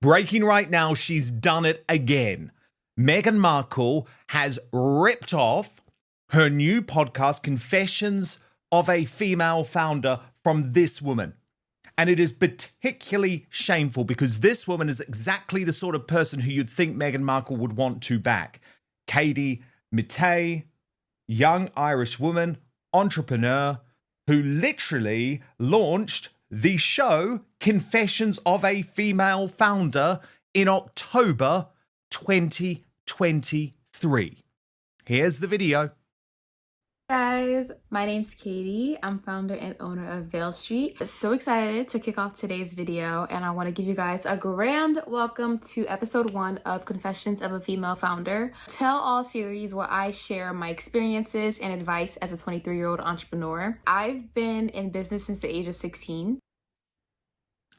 Breaking right now, she's done it again. Meghan Markle has ripped off her new podcast, Confessions of a Female Founder, from this woman. And it is particularly shameful because this woman is exactly the sort of person who you'd think Meghan Markle would want to back. Katie Matay, young Irish woman, entrepreneur, who literally launched the show Confessions of a Female Founder in October 2023. Here's the video. Guys, my name's Katie. I'm founder and owner of Veil Street. So excited to kick off today's video, and I want to give you guys a grand welcome to episode 1 of Confessions of a Female Founder, tell-all series where I share my experiences and advice as a 23-year-old entrepreneur. I've been in business since the age of 16.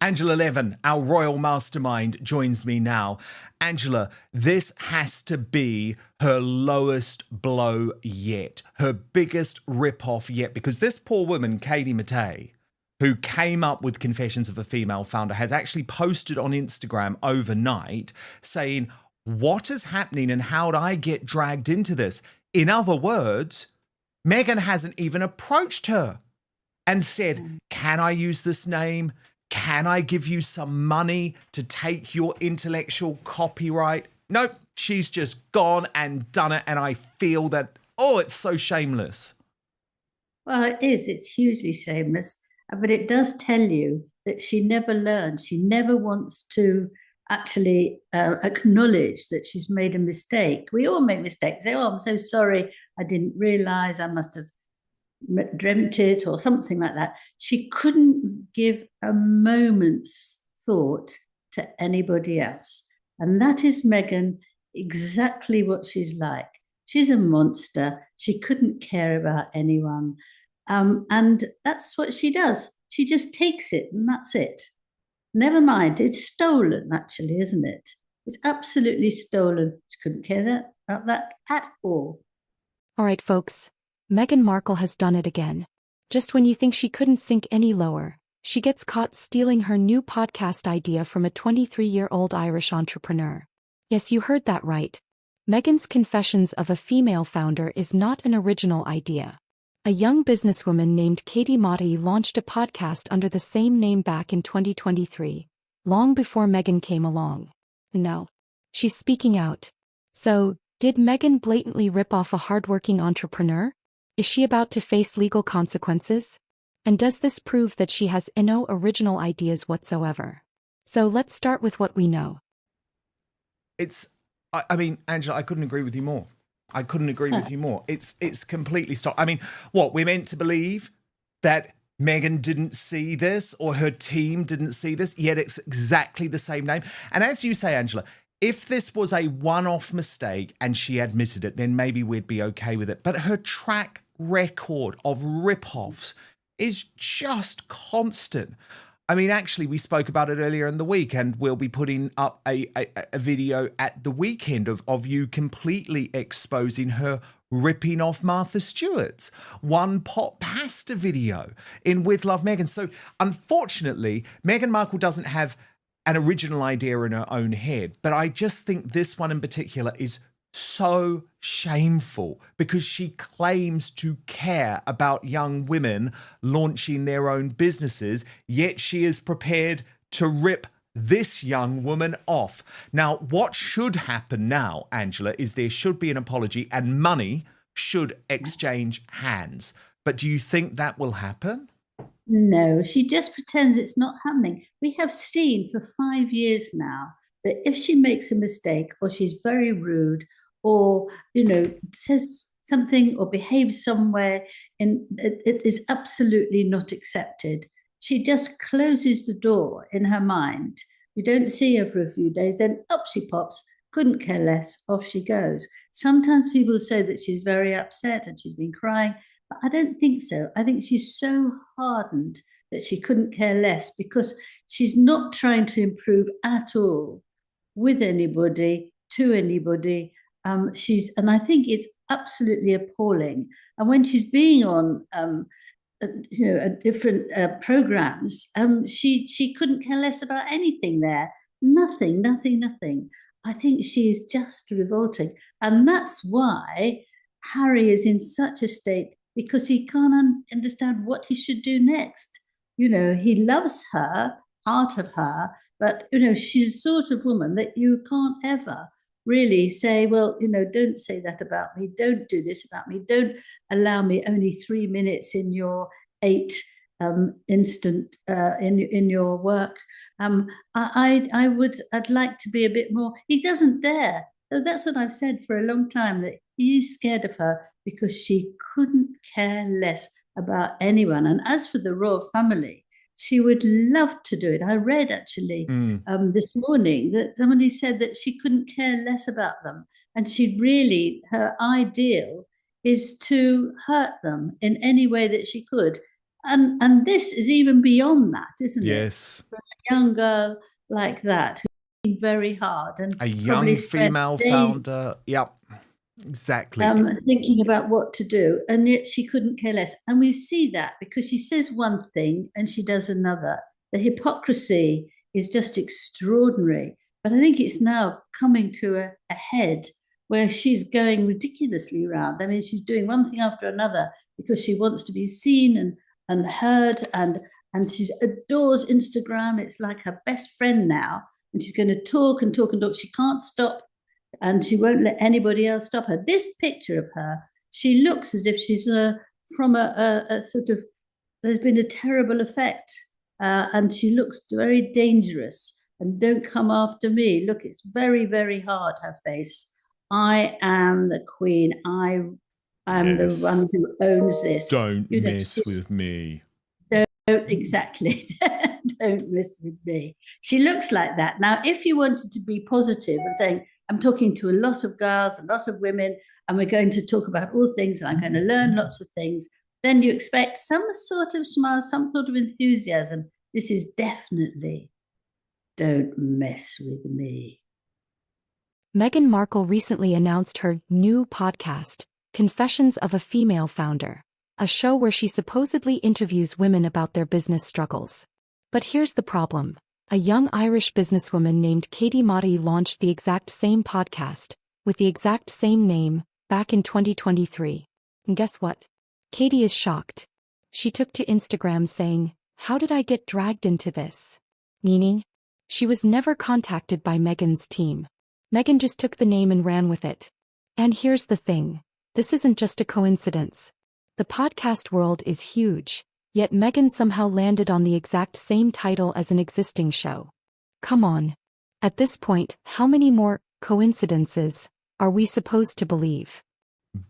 Angela Levin, our royal mastermind, joins me now. Angela, this has to be her lowest blow yet, her biggest ripoff yet, because this poor woman, Katie Matay, who came up with Confessions of a Female Founder, has actually posted on Instagram overnight saying, what is happening and how'd I get dragged into this? In other words, Meghan hasn't even approached her and said, can I use this name? Can I give you some money to take your intellectual copyright? Nope, she's just gone and done it. And I feel that, oh, it's so shameless. Well, it is. It's hugely shameless. But it does tell you that she never learns. She never wants to actually acknowledge that she's made a mistake. We all make mistakes. Say, oh, I'm so sorry. I didn't realize. I must have dreamt it or something like that. She couldn't give a moment's thought to anybody else. And that is Meghan, exactly what she's like. She's a monster. She couldn't care about anyone. And that's what she does. She just takes it and that's it. Never mind. It's stolen, actually, isn't it? It's absolutely stolen. She couldn't care about that at all. All right, folks. Meghan Markle has done it again. Just when you think she couldn't sink any lower, she gets caught stealing her new podcast idea from a 23-year-old Irish entrepreneur. Yes, you heard that right. Meghan's Confessions of a Female Founder is not an original idea. A young businesswoman named Katie Matay launched a podcast under the same name back in 2023, long before Meghan came along. No, she's speaking out. So, did Meghan blatantly rip off a hardworking entrepreneur? Is she about to face legal consequences? And does this prove that she has no original ideas whatsoever? So let's start with what we know. I mean, Angela, I couldn't agree with you more. I couldn't agree with you more. It's completely stopped. I mean, what, we're meant to believe that Meghan didn't see this or her team didn't see this, yet it's exactly the same name. And as you say, Angela, if this was a one-off mistake and she admitted it, then maybe we'd be okay with it. But her track record of rip-offs is just constant. I mean, actually, we spoke about it earlier in the week, and we'll be putting up a video at the weekend of you completely exposing her ripping off Martha Stewart's one pot pasta video in With Love Meghan. So unfortunately, Meghan Markle doesn't have an original idea in her own head, but I just think this one in particular is so shameful because she claims to care about young women launching their own businesses, yet she is prepared to rip this young woman off. Now, what should happen now, Angela, is there should be an apology and money should exchange hands. But do you think that will happen? No, she just pretends it's not happening. We have seen for 5 years now that if she makes a mistake or she's very rude or, says something or behaves somewhere and it is absolutely not accepted, she just closes the door in her mind. You don't see her for a few days, then up she pops, couldn't care less, off she goes. Sometimes people say that she's very upset and she's been crying, but I don't think so. I think she's so hardened that she couldn't care less because she's not trying to improve at all with anybody, to anybody. And I think it's absolutely appalling. And when she's being on, different programs, she couldn't care less about anything there. Nothing, nothing, nothing. I think she is just revolting. And that's why Harry is in such a state, because he can't understand what he should do next. You know, he loves her, part of her, but, you know, she's the sort of woman that you can't ever really say, well, you know, don't say that about me. Don't do this about me. Don't allow me only 3 minutes in your 8 instant in your work. I'd like to be a bit more. He doesn't dare. So that's what I've said for a long time, that he's scared of her because she couldn't care less about anyone. And as for the royal family, she would love to do it. I read actually this morning that somebody said that she couldn't care less about them. And she really, her ideal is to hurt them in any way that she could. And this is even beyond that, isn't it? Yes. For a young girl like that, who's been very hard and A young female founder. Yep. Exactly. Thinking about what to do, and yet she couldn't care less. And we see that because she says one thing and she does another. The hypocrisy is just extraordinary. But I think it's now coming to a head where she's going ridiculously around. I mean, she's doing one thing after another because she wants to be seen and heard, and she adores Instagram. It's like her best friend now, and she's going to talk and talk and talk. She can't stop, and she won't let anybody else stop her. This picture of her, she looks as if she's from a sort of, there's been a terrible effect, and she looks very dangerous. And don't come after me. Look, it's very, very hard, her face. I am the queen. I'm the one who owns this. Don't mess with me. Exactly. Don't mess with me. She looks like that. Now, if you wanted to be positive and saying, I'm talking to a lot of girls, a lot of women, and we're going to talk about all things, and I'm going to learn lots of things, then you expect some sort of smile, some sort of enthusiasm. This is definitely don't mess with me. Meghan Markle recently announced her new podcast, Confessions of a Female Founder, a show where she supposedly interviews women about their business struggles. But here's the problem. A young Irish businesswoman named Katie Matay launched the exact same podcast, with the exact same name, back in 2023. And guess what? Katie is shocked. She took to Instagram saying, "How did I get dragged into this?" Meaning, she was never contacted by Meghan's team. Meghan just took the name and ran with it. And here's the thing. This isn't just a coincidence. The podcast world is huge, yet Meghan somehow landed on the exact same title as an existing show. Come on. At this point, how many more coincidences are we supposed to believe?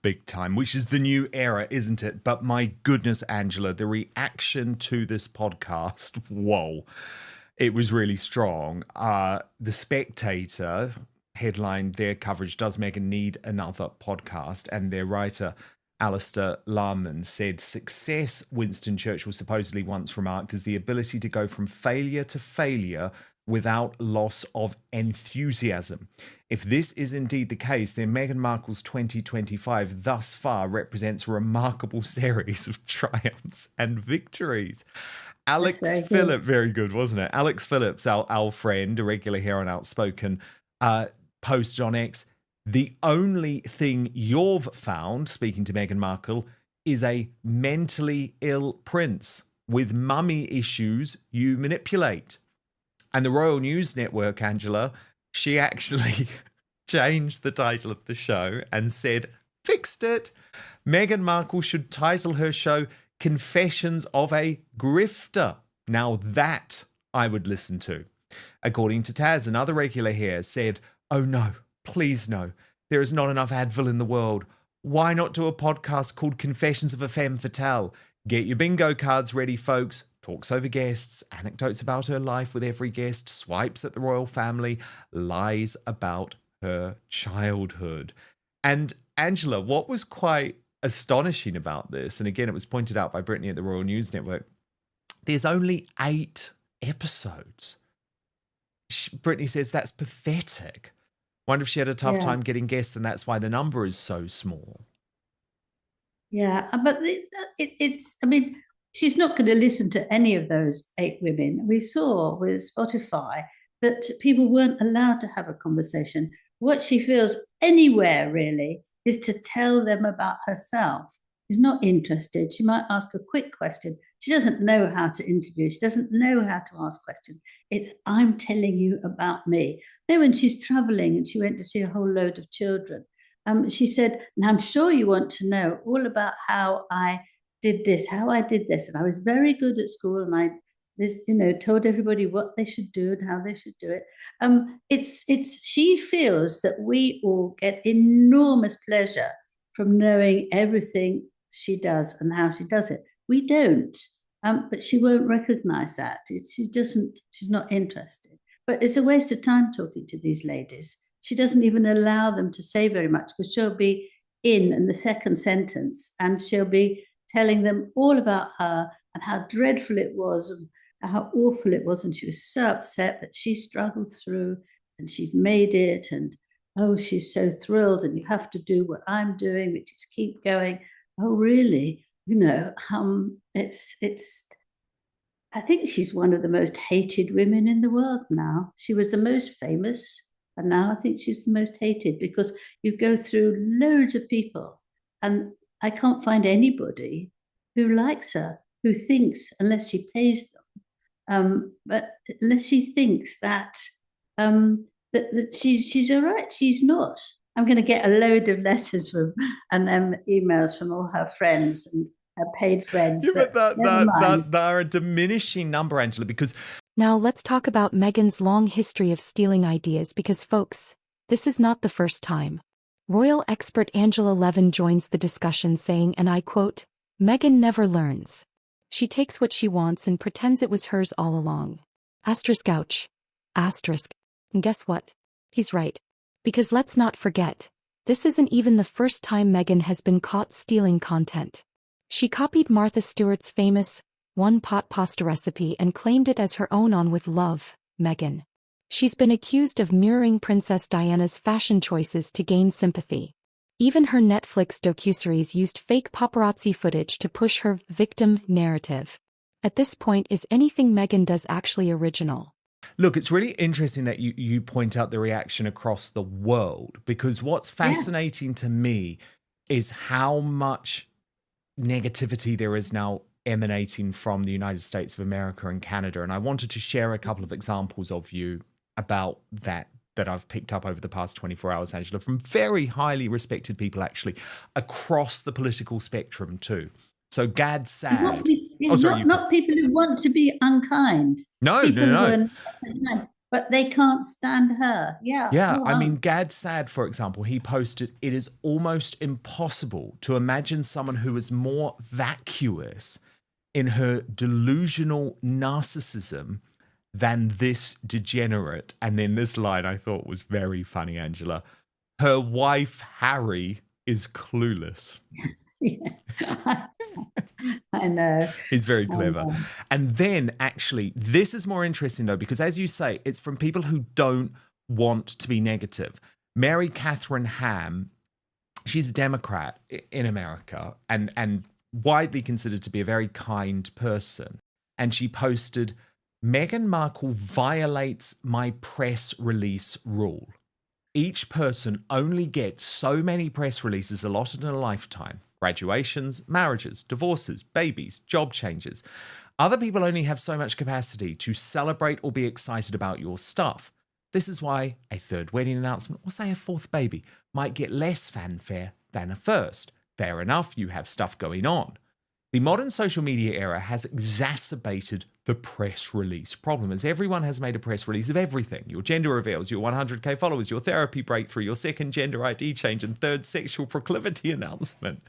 Big time, which is the new era, isn't it? But my goodness, Angela, the reaction to this podcast, whoa, it was really strong. The Spectator headlined their coverage, "Does Meghan need another podcast?" And their writer, Alistair Lahman, said, "Success," Winston Churchill supposedly once remarked, "is the ability to go from failure to failure without loss of enthusiasm. If this is indeed the case, then Meghan Markle's 2025 thus far represents a remarkable series of triumphs and victories." Alex Phillip, very good, wasn't it? Alex Phillips, our friend, a regular here on Outspoken, posted on X, "The only thing you've found," speaking to Meghan Markle, "is a mentally ill prince with mummy issues you manipulate." And the Royal News Network, Angela, she actually changed the title of the show and said, fixed it. Meghan Markle should title her show "Confessions of a Grifter." Now that I would listen to. According to Taz, another regular here, said, "Oh no, please no. There is not enough Advil in the world. Why not do a podcast called Confessions of a Femme Fatale? Get your bingo cards ready, folks. Talks over guests, anecdotes about her life with every guest, swipes at the royal family, lies about her childhood." And Angela, what was quite astonishing about this, and again, it was pointed out by Brittany at the Royal News Network, there's only 8 episodes. Brittany says that's pathetic. Wonder if she had a tough time getting guests, and that's why the number is so small. Yeah, but it's, I mean, she's not going to listen to any of those 8 women. We saw with Spotify that people weren't allowed to have a conversation. What she feels anywhere really is to tell them about herself. She's not interested. She might ask a quick question. She doesn't know how to interview. She doesn't know how to ask questions. It's, I'm telling you about me. Then when she's traveling and she went to see a whole load of children, she said, and I'm sure you want to know all about how I did this, and I was very good at school, and I told everybody what they should do and how they should do it. She feels that we all get enormous pleasure from knowing everything she does and how she does it. We don't, but she won't recognize that. She's not interested. But it's a waste of time talking to these ladies. She doesn't even allow them to say very much, because she'll be in the second sentence and she'll be telling them all about her and how dreadful it was and how awful it was. And she was so upset, but she struggled through and she's made it. And oh, she's so thrilled, and you have to do what I'm doing, which is keep going. Oh, really? I think she's one of the most hated women in the world now. She was the most famous, and now I think she's the most hated, because you go through loads of people, and I can't find anybody who likes her, who thinks, unless she pays them, but unless she thinks that that she's all right, she's not. I'm going to get a load of letters from and emails from all her friends and her paid friends. Yeah, but they're a diminishing number, Angela, because... Now let's talk about Meghan's long history of stealing ideas, because folks, this is not the first time. Royal expert Angela Levin joins the discussion saying, and I quote, "Meghan never learns. She takes what she wants and pretends it was hers all along. Asterisk ouch. Asterisk. And guess what? He's right. Because let's not forget, this isn't even the first time Meghan has been caught stealing content. She copied Martha Stewart's famous one-pot pasta recipe and claimed it as her own on With Love, Meghan. She's been accused of mirroring Princess Diana's fashion choices to gain sympathy. Even her Netflix docuseries used fake paparazzi footage to push her victim narrative. At this point, is anything Meghan does actually original? Look, it's really interesting that you point out the reaction across the world, because what's fascinating to me is how much negativity there is now emanating from the United States of America and Canada. And I wanted to share a couple of examples of you about that I've picked up over the past 24 hours, Angela, from very highly respected people, actually, across the political spectrum too. So Gad Sad. Not people who want to be unkind. No. Unkind, but they can't stand her. Yeah. I mean, Gad Sad, for example, he posted, "It is almost impossible to imagine someone who is more vacuous in her delusional narcissism than this degenerate." And then this line I thought was very funny, Angela. "Her wife, Harry, is clueless." I know. He's very clever. And then actually, this is more interesting though, because as you say, it's from people who don't want to be negative. Mary Catherine Ham, she's a Democrat in America and widely considered to be a very kind person. And she posted, "Meghan Markle violates my press release rule. Each person only gets so many press releases allotted in a lifetime. Graduations, marriages, divorces, babies, job changes. Other people only have so much capacity to celebrate or be excited about your stuff. This is why a third wedding announcement, or say a fourth baby, might get less fanfare than a first. Fair enough, you have stuff going on. The modern social media era has exacerbated the press release problem, as everyone has made a press release of everything. Your gender reveals, your 100K followers, your therapy breakthrough, your second gender ID change, and third sexual proclivity announcement.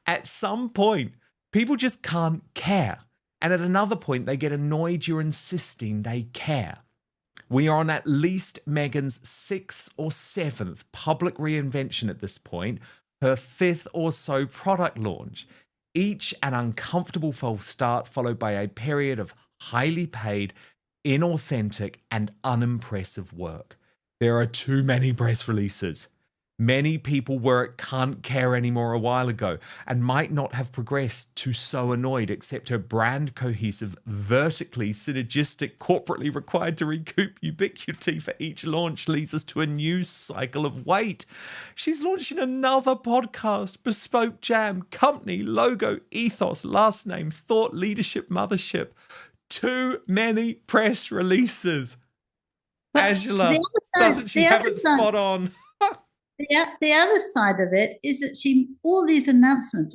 At some point, people just can't care. And at another point, they get annoyed you're insisting they care. We are on at least Meghan's 6th or 7th public reinvention at this point, her 5th or so product launch. Each an uncomfortable false start, followed by a period of highly paid, inauthentic, and unimpressive work. There are too many press releases. Many people were at can't care anymore a while ago and might not have progressed to so annoyed, except her brand cohesive, vertically synergistic, corporately required to recoup ubiquity for each launch leads us to a new cycle of wait. She's launching another podcast, bespoke jam, company, logo, ethos, last name, thought, leadership, mothership. Too many press releases. But Angela, doesn't she have it spot on? The other side of it is that all these announcements,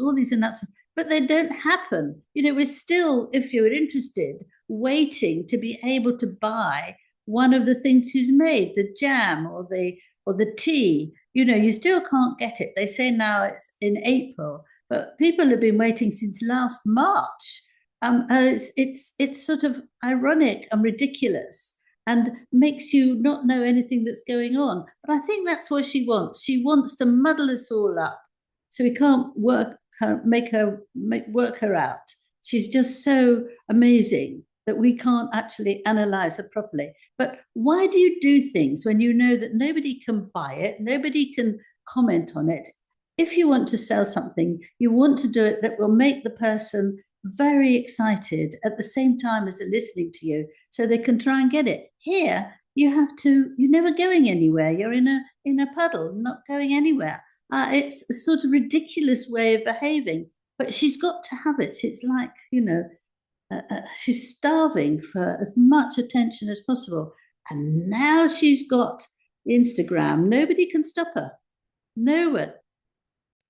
but they don't happen. We're still, if you're interested, waiting to be able to buy one of the things she's made, the jam or the tea. You still can't get it. They say now it's in April, but people have been waiting since last March. It's sort of ironic and ridiculous, and makes you not know anything that's going on. But I think that's what she wants. She wants to muddle us all up, so we can't work her out. She's just so amazing that we can't actually analyze her properly. But why do you do things when you know that nobody can buy it, nobody can comment on it? If you want to sell something, you want to do it that will make the person very excited at the same time as they're listening to you, so they can try and get it. Here, you're never going anywhere. You're in a puddle, not going anywhere. It's a sort of ridiculous way of behaving, but she's got to have it. It's like, she's starving for as much attention as possible. And now she's got Instagram. Nobody can stop her. No one.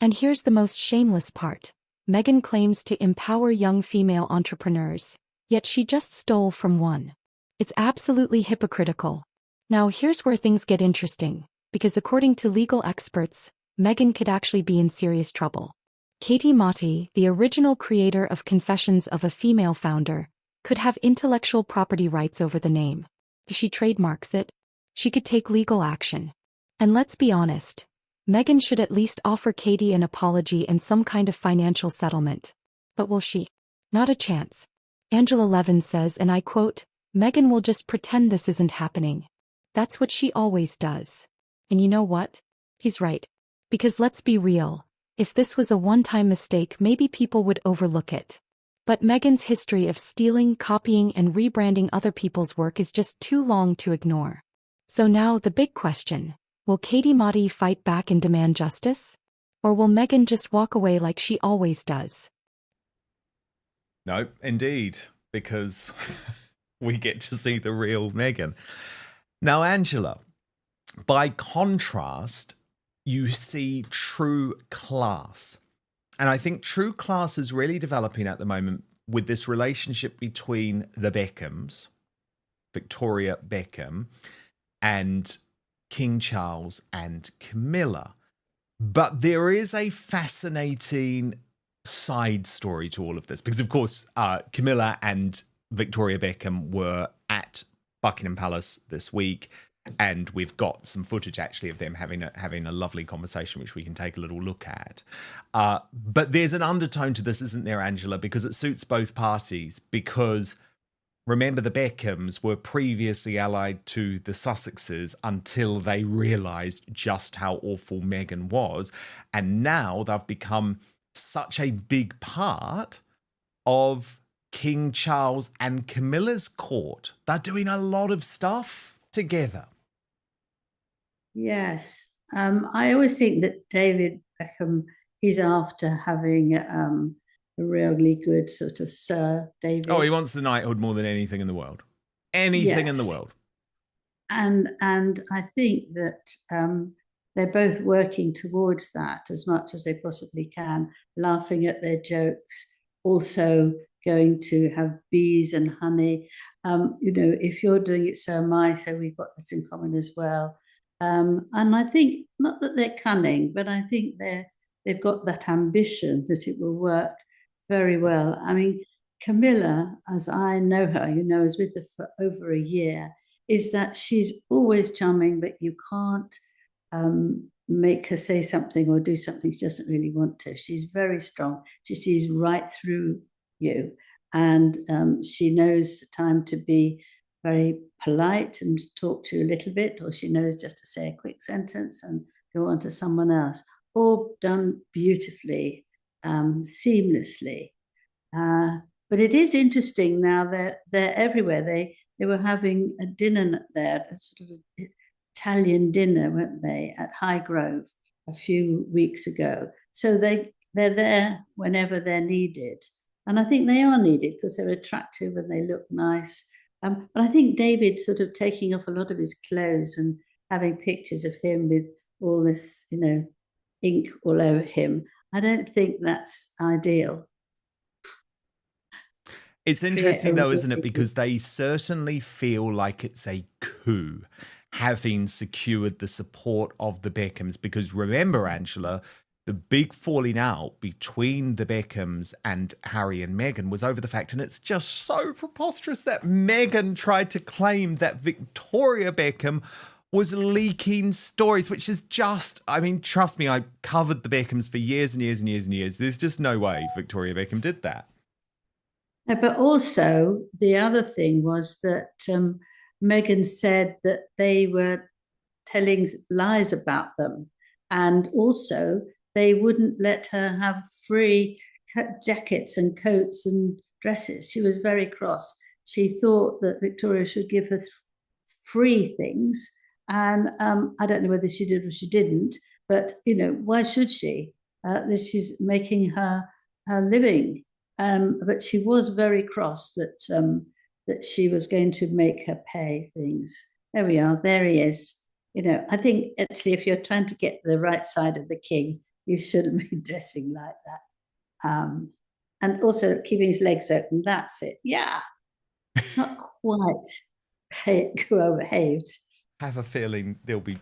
And here's the most shameless part. Meghan claims to empower young female entrepreneurs, yet she just stole from one. It's absolutely hypocritical. Now here's where things get interesting, because according to legal experts, Meghan could actually be in serious trouble. Katie Matay, the original creator of Confessions of a Female Founder, could have intellectual property rights over the name. If she trademarks it, she could take legal action. And let's be honest, Meghan should at least offer Katie an apology and some kind of financial settlement. But will she? Not a chance. Angela Levin says, and I quote, "Meghan will just pretend this isn't happening. That's what she always does." And you know what? He's right. Because let's be real, if this was a one-time mistake, maybe people would overlook it. But Meghan's history of stealing, copying, and rebranding other people's work is just too long to ignore. So now the big question. Will Katie Matay fight back and demand justice? Or will Meghan just walk away like she always does? No, indeed, because we get to see the real Meghan. Now, Angela, by contrast, you see true class. And I think true class is really developing at the moment with this relationship between the Beckhams, Victoria Beckham, and King Charles and Camilla. But there is a fascinating side story to all of this, because of course Camilla and Victoria Beckham were at Buckingham Palace this week, and we've got some footage actually of them having a lovely conversation, which we can take a little look at. But there's an undertone to this, isn't there, Angela? Because it suits both parties, because remember, the Beckhams were previously allied to the Sussexes until they realised just how awful Meghan was. And now they've become such a big part of King Charles and Camilla's court. They're doing a lot of stuff together. Yes. I always think that David Beckham, he's after having a really good sort of Sir David. Oh, he wants the knighthood more than anything in the world. Anything in the world. And I think that they're both working towards that as much as they possibly can, laughing at their jokes, also going to have bees and honey. If you're doing it, so am I, so we've got this in common as well. And I think, not that they're cunning, but I think they've got that ambition that it will work very well. I mean, Camilla, as I know her, is with her for over a year, is that she's always charming, but you can't make her say something or do something she doesn't really want to. She's very strong. She sees right through you, and she knows the time to be very polite and talk to you a little bit, or she knows just to say a quick sentence and go on to someone else, all done beautifully, seamlessly. But it is interesting now that they're everywhere. They were having a dinner there, a sort of Italian dinner, weren't they, at Highgrove a few weeks ago. So they're there whenever they're needed. And I think they are needed because they're attractive and they look nice. But I think David sort of taking off a lot of his clothes and having pictures of him with all this, ink all over him, I don't think that's ideal. It's interesting though, isn't it? Because they certainly feel like it's a coup having secured the support of the Beckhams. Because remember, Angela, the big falling out between the Beckhams and Harry and Meghan was over the fact, and it's just so preposterous, that Meghan tried to claim that Victoria Beckham was leaking stories, which is just, I mean, trust me, I covered the Beckhams for years and years and years and years. There's just no way Victoria Beckham did that. But also, the other thing was that Meghan said that they were telling lies about them. And also, they wouldn't let her have free jackets and coats and dresses. She was very cross. She thought that Victoria should give her free things. And I don't know whether she did or she didn't. But, why should she? This is making her living. But she was very cross that she was going to make her pay things. There we are. There he is. I think actually, if you're trying to get the right side of the king, you shouldn't be dressing like that. And also keeping his legs open. That's it. Yeah, not quite behaved. I have a feeling there'll be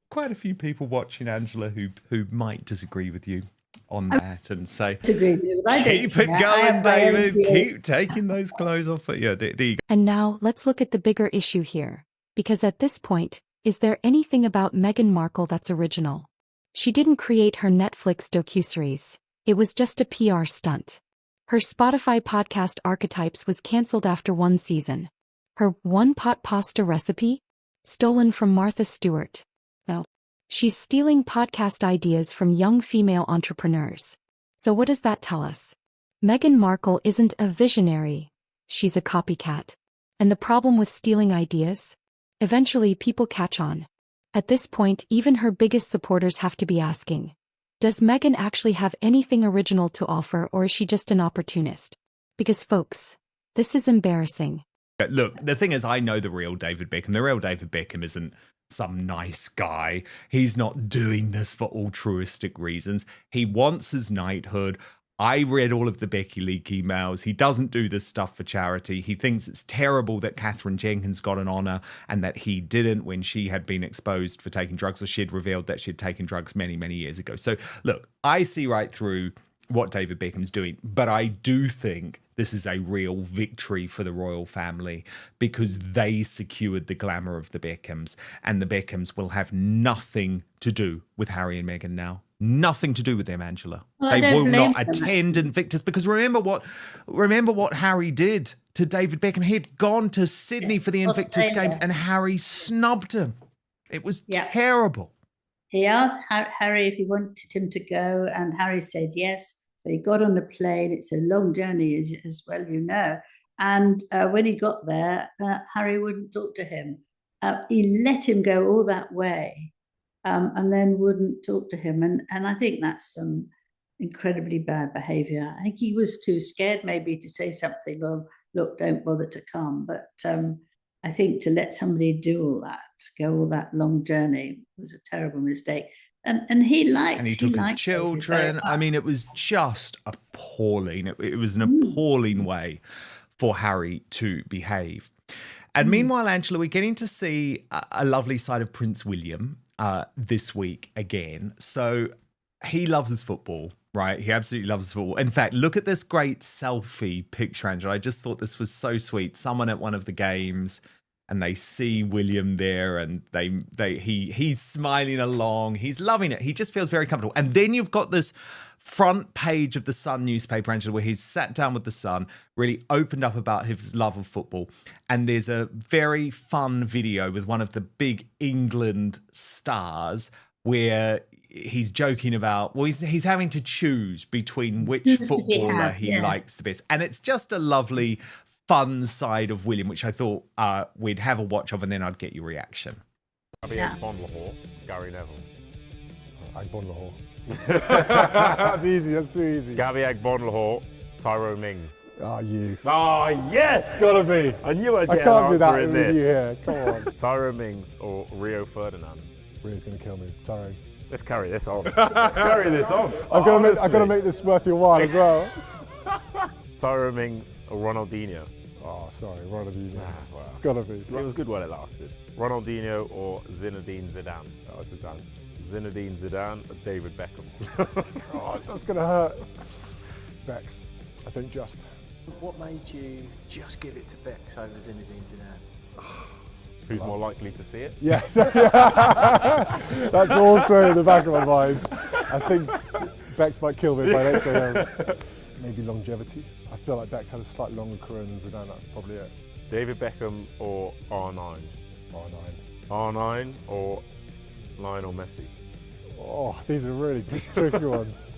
quite a few people watching, Angela, who might disagree with you on that and say, keep it going, David. Keep taking those clothes off. But yeah, there you go. And now let's look at the bigger issue here. Because at this point, is there anything about Meghan Markle that's original? She didn't create her Netflix docuseries. It was just a PR stunt. Her Spotify podcast Archetypes was cancelled after one season. Her one-pot pasta recipe? Stolen from Martha Stewart. Well, she's stealing podcast ideas from young female entrepreneurs. So what does that tell us? Meghan Markle isn't a visionary. She's a copycat. And the problem with stealing ideas? Eventually people catch on. At this point, even her biggest supporters have to be asking, does Meghan actually have anything original to offer, or is she just an opportunist? Because folks, this is embarrassing. Look, the thing is, I know the real David Beckham. The real David Beckham isn't some nice guy. He's not doing this for altruistic reasons. He wants his knighthood. I read all of the Becky Leak emails. He doesn't do this stuff for charity. He thinks it's terrible that Catherine Jenkins got an honour and that he didn't when she had been exposed for taking drugs, or she had revealed that she had taken drugs many, many years ago. So look, I see right through what David Beckham's doing, but I do think this is a real victory for the royal family because they secured the glamour of the Beckhams, and the Beckhams will have nothing to do with Harry and Meghan now. Nothing to do with them, Angela. Well, they will not attend Invictus because remember what Harry did to David Beckham. He had gone to Sydney for the Invictus Games and Harry snubbed him. It was terrible. He asked Harry if he wanted him to go, and Harry said yes. So he got on the plane. It's a long journey, as well, And when he got there, Harry wouldn't talk to him. He let him go all that way. And then wouldn't talk to him. And I think that's some incredibly bad behaviour. I think he was too scared maybe to say something, well, look, don't bother to come. But I think to let somebody do all that, go all that long journey, was a terrible mistake. And he took his children. I mean, it was just appalling. It was an appalling way for Harry to behave. And meanwhile, Angela, we're getting to see a lovely side of Prince William this week again. So he loves his football, right? He absolutely loves his football. In fact, look at this great selfie picture, Angela. I just thought this was so sweet. Someone at one of the games, and they see William there, and he's smiling along. He's loving it. He just feels very comfortable. And then you've got this front page of the Sun newspaper, Angela, where he's sat down with the Sun, really opened up about his love of football. And there's a very fun video with one of the big England stars where he's joking about, well, he's having to choose between which Who should he footballer have? he Yes. likes the best. And it's just a lovely, fun side of William, which I thought we'd have a watch of, and then I'd get your reaction. Yeah. Gary Neville. Agbon Lahore. That's easy, that's too easy. Gabby Agbonlahor, Tyrone Mings. Ah, you. Oh, yes! It's gotta be. I knew I'd I get can't an do that answer in with this. you here. Come on. Tyrone Mings or Rio Ferdinand. Rio's gonna kill me. Tyrone. Let's carry this on. Let's carry this on. I've got to make this worth your while as well. Tyrone Mings or Ronaldinho. Oh, sorry, Ronaldinho. Well, It's gotta be. it was good while it lasted. Ronaldinho or Zinedine Zidane. Oh, it's a damn. Zinedine Zidane or David Beckham. God, that's gonna hurt. Bex, I think just. What made you just give it to Bex over Zinedine Zidane? Who's more likely to see it? Yes, that's also in the back of my mind. I think Bex might kill me if I don't say maybe longevity. I feel like Bex had a slightly longer career than Zidane, that's probably it. David Beckham or R9? R9. R9 or Lionel Messi? Oh, these are really tricky ones.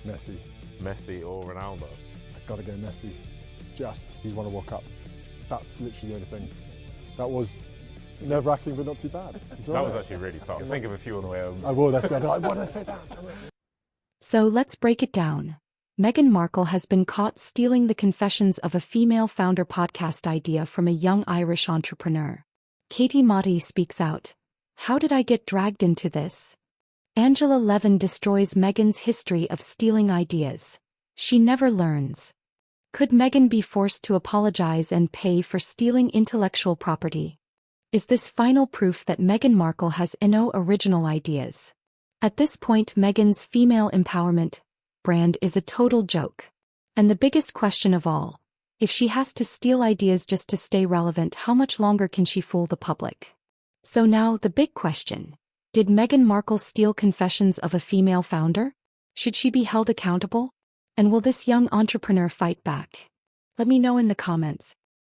Messi. Messi or Ronaldo? I've got to go Messi. He's won a World Cup. That's literally the only thing. That was nerve-wracking, but not too bad. That was actually really tough. Think of a few on the way home. I will, that's it. Why did I say that? So let's break it down. Meghan Markle has been caught stealing the confessions of a female founder podcast idea from a young Irish entrepreneur. Katie Matay speaks out. How did I get dragged into this? Angela Levin destroys Meghan's history of stealing ideas. She never learns. Could Meghan be forced to apologize and pay for stealing intellectual property? Is this final proof that Meghan Markle has no original ideas? At this point, Meghan's female empowerment brand is a total joke. And the biggest question of all, if she has to steal ideas just to stay relevant, how much longer can she fool the public? So now the big question. Did Meghan Markle steal confessions of a female founder? Should she be held accountable? And will this young entrepreneur fight back? Let me know in the comments.